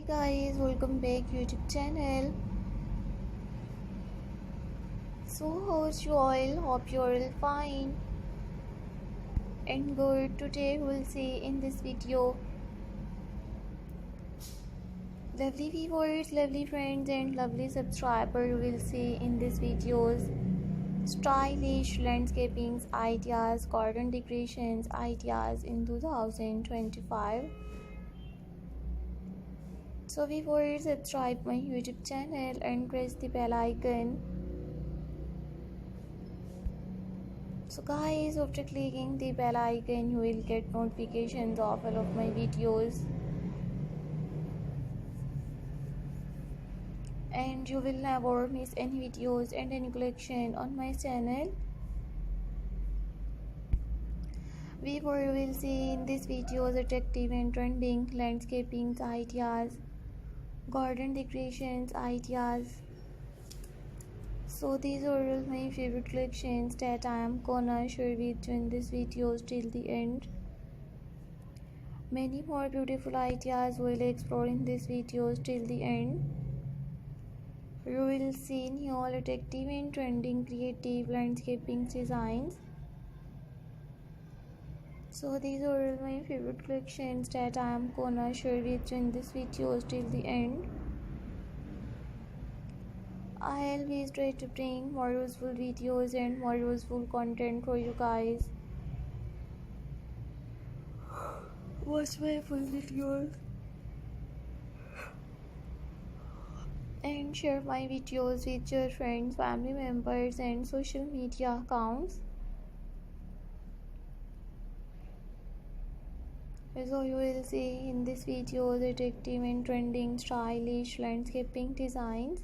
guys, welcome back YouTube channel. So how's you all? Hope you're all fine and good. Today we'll see in this video lovely viewers, lovely friends and lovely subscriber will see in this videos stylish landscaping ideas, garden decorations ideas in 2025. So viewers, subscribe my YouTube channel and press the bell icon. So guys, after clicking the bell icon, you will get notifications of all of my videos. And you will never miss any videos and any collection on my channel. We will see in this videos attractive and trending landscaping ideas, garden decorations ideas. So these are all my favorite collections that I am gonna share with you in this video till the end. Many more beautiful ideas will explore in this video till the end. You will see new attractive and trending creative landscaping designs. So these are all my favorite collections that I am gonna share with you in this video till the end. I always try to bring more useful videos and more useful content for you guys. Watch my full videos and share my videos with your friends, family members and social media accounts. So you will see in this video attractive and trending stylish landscaping designs.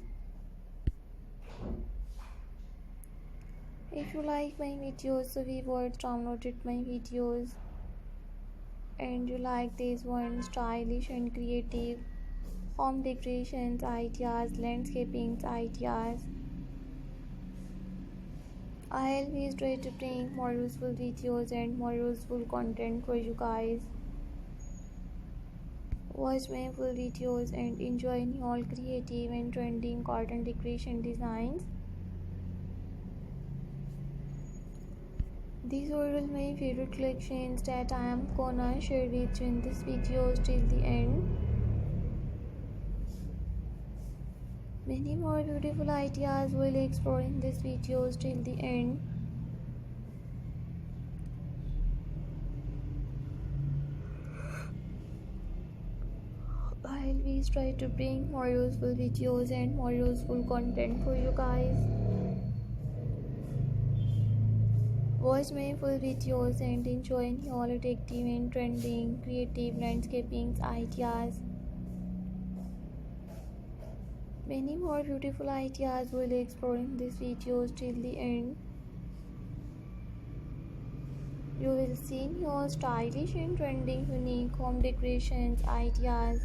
If you like my videos, so viewers downloaded my videos and you like these ones stylish and creative home decorations ideas, landscaping ideas, I always try to bring more useful videos and more useful content for you guys. Watch my full videos and enjoy all creative and trending garden decoration designs. These are all my favorite collections that I am gonna share with you in this video till the end. Many more beautiful ideas will explore in this video till the end. I always try to bring more useful videos and more useful content for you guys. Watch my full videos and enjoy all attractive and trending creative landscaping ideas. Many more beautiful ideas will explore in this video till the end. You will see new stylish and trending unique home decorations ideas.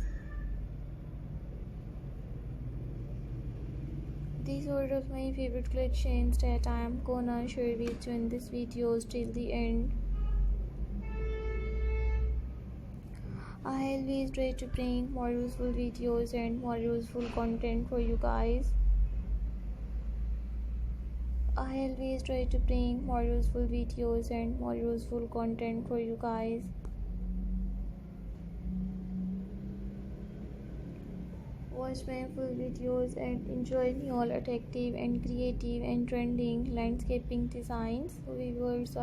These are all my favorite collections that I am gonna share with you in this video till the end. I always try to bring more useful videos and more useful content for you guys. I always try to bring more useful videos and more useful content for you guys. Watch my full videos and enjoy all attractive and creative and trending landscaping designs. So viewers,